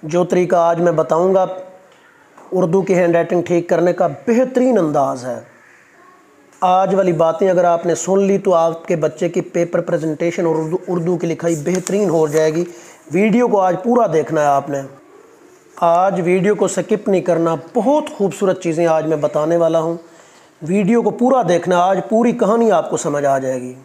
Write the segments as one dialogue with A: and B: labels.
A: जो तरीका आज मैं बताऊंगा उर्दू की हैंड राइटिंग ठीक करने का बेहतरीन अंदाज़ है। आज वाली बातें अगर आपने सुन ली तो आपके बच्चे की पेपर प्रेजेंटेशन और उर्दू की लिखाई बेहतरीन हो जाएगी। वीडियो को आज पूरा देखना है आपने, आज वीडियो को स्किप नहीं करना। बहुत खूबसूरत चीज़ें आज मैं बताने वाला हूँ, वीडियो को पूरा देखना, आज पूरी कहानी आपको समझ आ जाएगी।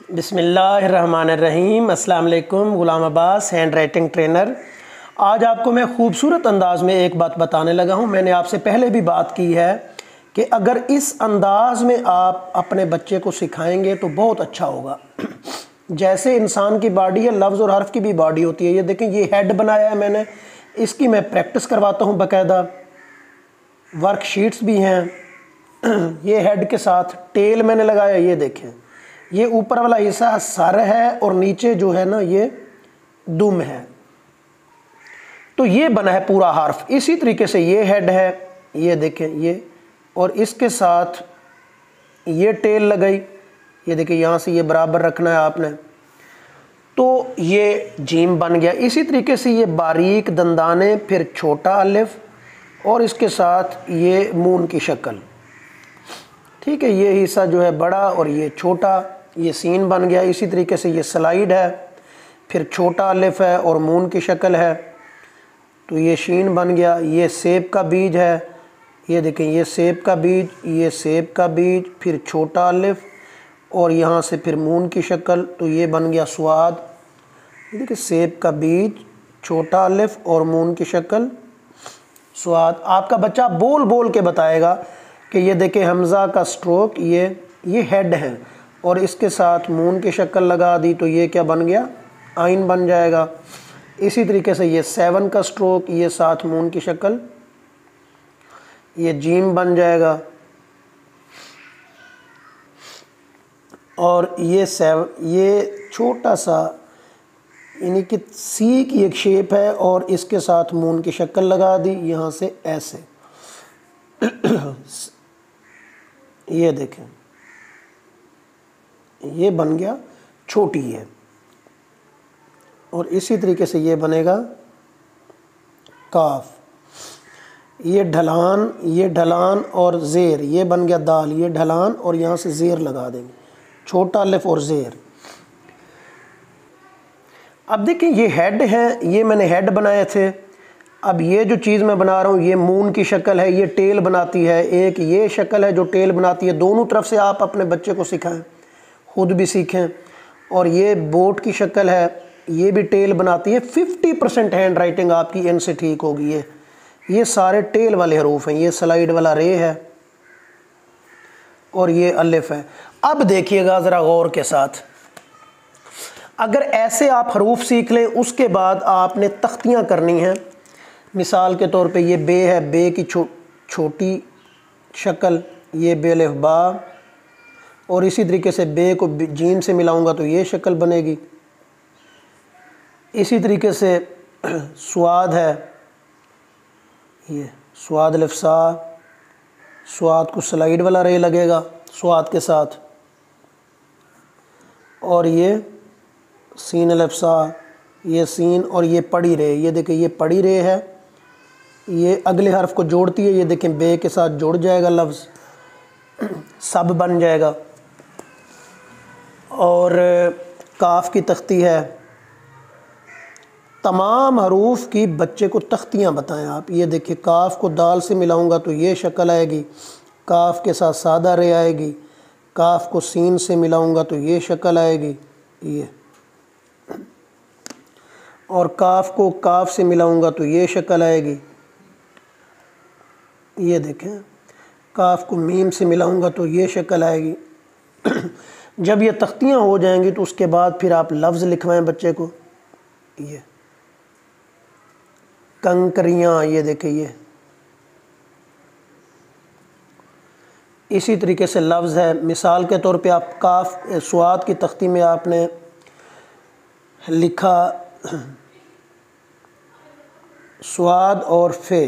A: बिस्मिल्लाहिर्रहमानिर्रहीम। अस्सलाम वालेकुम। गुलाम अब्बास, हैंड राइटिंग ट्रेनर। आज आपको मैं खूबसूरत अंदाज़ में एक बात बताने लगा हूँ। मैंने आपसे पहले भी बात की है कि अगर इस अंदाज़ में आप अपने बच्चे को सिखाएंगे तो बहुत अच्छा होगा। जैसे इंसान की बॉडी है, लफ्ज़ और हर्फ की भी बॉडी होती है। ये देखें, ये हेड बनाया है मैंने, इसकी मैं प्रैक्टिस करवाता हूँ बाकायदा, वर्कशीट्स भी हैं। ये हेड के साथ टेल मैंने लगाया, ये देखें, ये ऊपर वाला हिस्सा सर है और नीचे जो है ना ये दुम है। तो ये बना है पूरा हर्फ। इसी तरीके से ये हेड है, ये देखें ये, और इसके साथ ये टेल लगाई, ये देखिए यहाँ से ये बराबर रखना है आपने, तो ये जीम बन गया। इसी तरीके से ये बारीक दंदाने, फिर छोटा अलिफ और इसके साथ ये मून की शक्ल। ठीक है, ये हिस्सा जो है बड़ा और ये छोटा, ये सीन बन गया। इसी तरीके से ये स्लाइड है, फिर छोटा अलिफ है और मून की शक्ल है, तो ये शीन बन गया। ये सेब का बीज है, ये देखें, ये सेब का बीज, ये सेब का बीज, फिर छोटा अलिफ और यहाँ से फिर मून की शक्ल, तो ये बन गया स्वाद। ये देखिए, सेब का बीज, छोटा अलिफ और मून की शक्ल, स्वाद। आपका बच्चा बोल बोल के बताएगा कि ये देखें हमज़ा का स्ट्रोक, ये हेड है और इसके साथ मून की शक्ल लगा दी, तो ये क्या बन गया, आइन बन जाएगा। इसी तरीके से ये 7 का स्ट्रोक, ये साथ मून की शक्ल, ये जीम बन जाएगा। और ये 7, ये छोटा सा यानी कि सी की एक शेप है और इसके साथ मून की शक्ल लगा दी, यहाँ से ऐसे। ये देखें, ये बन गया छोटी है। और इसी तरीके से ये बनेगा काफ, ये ढलान और ज़ेर, ये बन गया दाल, ये ढलान और यहाँ से ज़ेर लगा देंगे, छोटा अलिफ और ज़ेर। अब देखिए, ये हेड है, ये मैंने हेड बनाए थे। अब ये जो चीज़ मैं बना रहा हूँ, ये मून की शक्ल है, ये टेल बनाती है। एक ये शक्ल है जो टेल बनाती है। दोनों तरफ से आप अपने बच्चे को सिखाएं, खुद भी सीखें। और ये बोट की शक्ल है, ये भी टेल बनाती है। 50% हैंड राइटिंग आपकी इनसे ठीक होगी। ये सारे टेल वाले हरूफ हैं। ये स्लाइड वाला रे है और ये अलिफ है। अब देखिएगा ज़रा गौर के साथ, अगर ऐसे आप हरूफ सीख लें, उसके बाद आपने तख्तियाँ करनी हैं। मिसाल के तौर पे ये बे है, बे की छोटी शक्ल, ये बे अलिफ बा, और इसी तरीके से बे को जीम से मिलाऊंगा तो ये शक्ल बनेगी। इसी तरीके से स्वाद है, ये स्वाद अलिफ सा, स्वाद को स्लाइड वाला रे लगेगा स्वाद के साथ, और ये सीन अलिफ सा, ये सीन और ये पड़ी रे। ये देखिए, ये पड़ी रे है, ये अगले हर्फ को जोड़ती है। ये देखें, बे के साथ जुड़ जाएगा लफ्ज़, सब बन जाएगा। और काफ की तख्ती है। तमाम हरूफ की बच्चे को तख्तियाँ बताएं आप। ये देखिए, काफ को दाल से मिलाऊंगा तो ये शक्ल आएगी, काफ के साथ सादा रे आएगी, काफ को सीन से मिलाऊंगा तो ये शक्ल आएगी, ये, और काफ को काफ से मिलाऊंगा तो ये शक्ल आएगी। ये देखें, काफ को मीम से मिलाऊंगा तो ये शक्ल आएगी। जब ये तख्तियाँ हो जाएंगी तो उसके बाद फिर आप लफ्ज़ लिखवाएं बच्चे को। ये कंकरियाँ, ये देखें, ये इसी तरीके से लफ्ज़ है। मिसाल के तौर पे आप काफ स्वाद की तख्ती में आपने लिखा स्वाद और फे,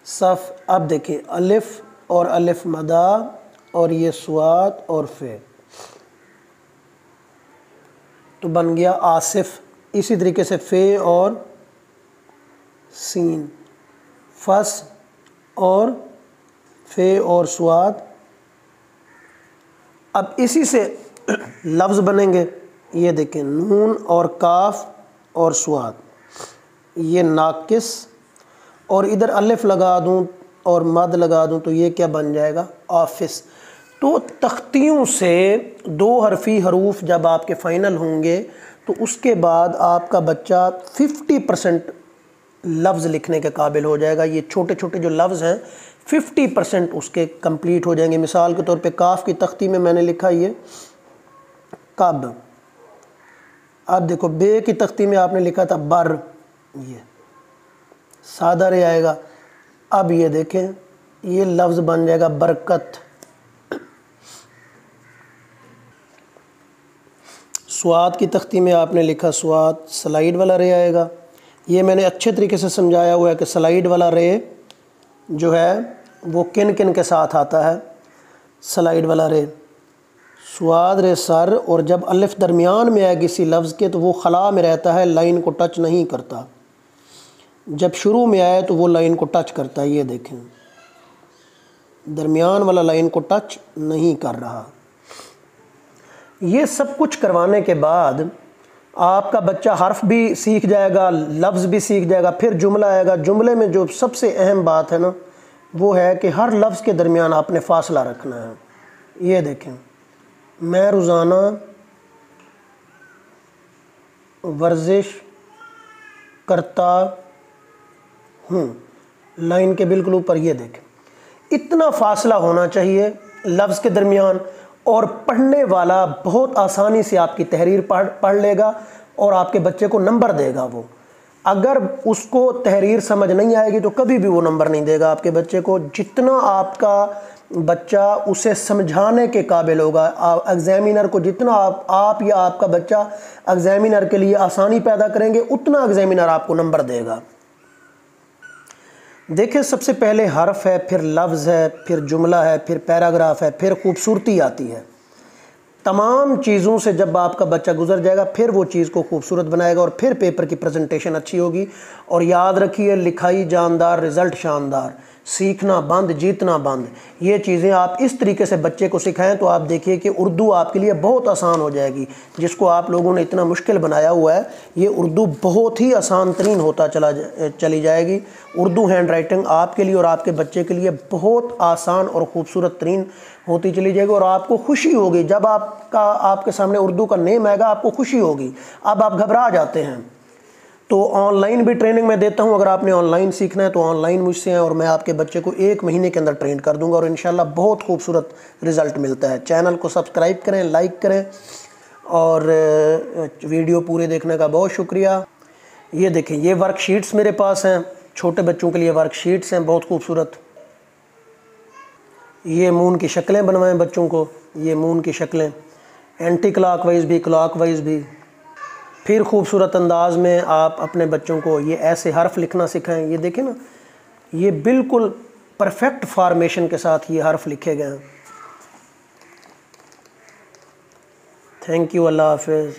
A: सफ़। अब देखिए, अलिफ और अलिफ मदा और ये स्वाद और फे। तो बन गया आसिफ। इसी तरीके से फ़े और सीन, फस और फ़े और स्वाद। अब इसी से लफ्ज़ बनेंगे, ये देखें नून और काफ और स्वाद, ये नाकिस, और इधर अलिफ लगा दूं और मद लगा दूं तो ये क्या बन जाएगा, ऑफिस। तो तख्तियों से 2 हरफी हरूफ जब आपके फ़ाइनल होंगे तो उसके बाद आपका बच्चा 50% लफ्ज़ लिखने के काबिल हो जाएगा। ये छोटे छोटे जो लफ्ज़ हैं 50% उसके कंप्लीट हो जाएंगे। मिसाल के तौर पे काफ की तख्ती में मैंने लिखा ये कब, अब देखो बे की तख्ती में आपने लिखा था बर, ये सादा रे आएगा। अब ये देखें ये लफ्ज़ बन जाएगा बरकत। स्वाद की तख्ती में आपने लिखा स्वाद, स्लाइड वाला रे आएगा। ये मैंने अच्छे तरीके से समझाया हुआ है कि स्लाइड वाला रे जो है वो किन किन के साथ आता है। स्लाइड वाला रे, स्वाद रे सर, और जब अलिफ दरमियान में आए किसी लफ्ज़ के तो वो खला में रहता है, लाइन को टच नहीं करता। जब शुरू में आए तो वो लाइन को टच करता है। ये देखें दरमियान वाला लाइन को टच नहीं कर रहा। ये सब कुछ करवाने के बाद आपका बच्चा हर्फ भी सीख जाएगा, लफ्ज़ भी सीख जाएगा, फिर जुमला आएगा। जुमले में जो सबसे अहम बात है ना वो है कि हर लफ्ज़ के दरमियान आपने फ़ासला रखना है। ये देखें मैं रोज़ाना वर्जिश करता हूँ, लाइन के बिल्कुल ऊपर ये देखें इतना फ़ासला होना चाहिए लफ्ज़ के दरमियान, और पढ़ने वाला बहुत आसानी से आपकी तहरीर पढ़ लेगा और आपके बच्चे को नंबर देगा। वो अगर उसको तहरीर समझ नहीं आएगी तो कभी भी वो नंबर नहीं देगा आपके बच्चे को। जितना आपका बच्चा उसे समझाने के काबिल होगा, एग्ज़ामिनर को जितना आप या आपका बच्चा एग्ज़ामिनर के लिए आसानी पैदा करेंगे उतना एग्ज़ामिनर आपको नंबर देगा। देखिए सबसे पहले हर्फ है, फिर लफ्ज़ है, फिर जुमला है, फिर पैराग्राफ है, फिर खूबसूरती आती है। तमाम चीज़ों से जब आपका बच्चा गुजर जाएगा फिर वो चीज़ को खूबसूरत बनाएगा और फिर पेपर की प्रेजेंटेशन अच्छी होगी। और याद रखिए लिखाई जानदार, रिज़ल्ट शानदार, सीखना बंद जीतना बंद। ये चीज़ें आप इस तरीके से बच्चे को सिखाएं तो आप देखिए कि उर्दू आपके लिए बहुत आसान हो जाएगी। जिसको आप लोगों ने इतना मुश्किल बनाया हुआ है ये उर्दू बहुत ही आसान तरीन होता चली जाएगी। उर्दू हैंड राइटिंग आपके लिए और आपके बच्चे के लिए बहुत आसान और ख़ूबसूरत तरीन होती चली जाएगी और आपको खुशी होगी जब आपके सामने उर्दू का नेम आएगा, आपको खुशी होगी। अब आप घबरा जाते हैं तो ऑनलाइन भी ट्रेनिंग मैं देता हूं। अगर आपने ऑनलाइन सीखना है तो ऑनलाइन मुझसे हैं और मैं आपके बच्चे को 1 महीने के अंदर ट्रेन कर दूंगा और इंशाल्लाह बहुत खूबसूरत रिज़ल्ट मिलता है। चैनल को सब्सक्राइब करें, लाइक करें और वीडियो पूरे देखने का बहुत शुक्रिया। ये देखें ये वर्कशीट्स मेरे पास हैं, छोटे बच्चों के लिए वर्कशीट्स हैं बहुत खूबसूरत। ये मून की शक्लें बनवाएं बच्चों को, ये मून की शक्लें एंटी क्लॉकवाइज भी क्लॉकवाइज भी। फिर खूबसूरत अंदाज में आप अपने बच्चों को ये ऐसे हर्फ लिखना सिखाएं। ये देखें ना ये बिल्कुल परफेक्ट फॉर्मेशन के साथ ये हर्फ लिखे गए हैं। थैंक यू, अल्लाह हाफिज़।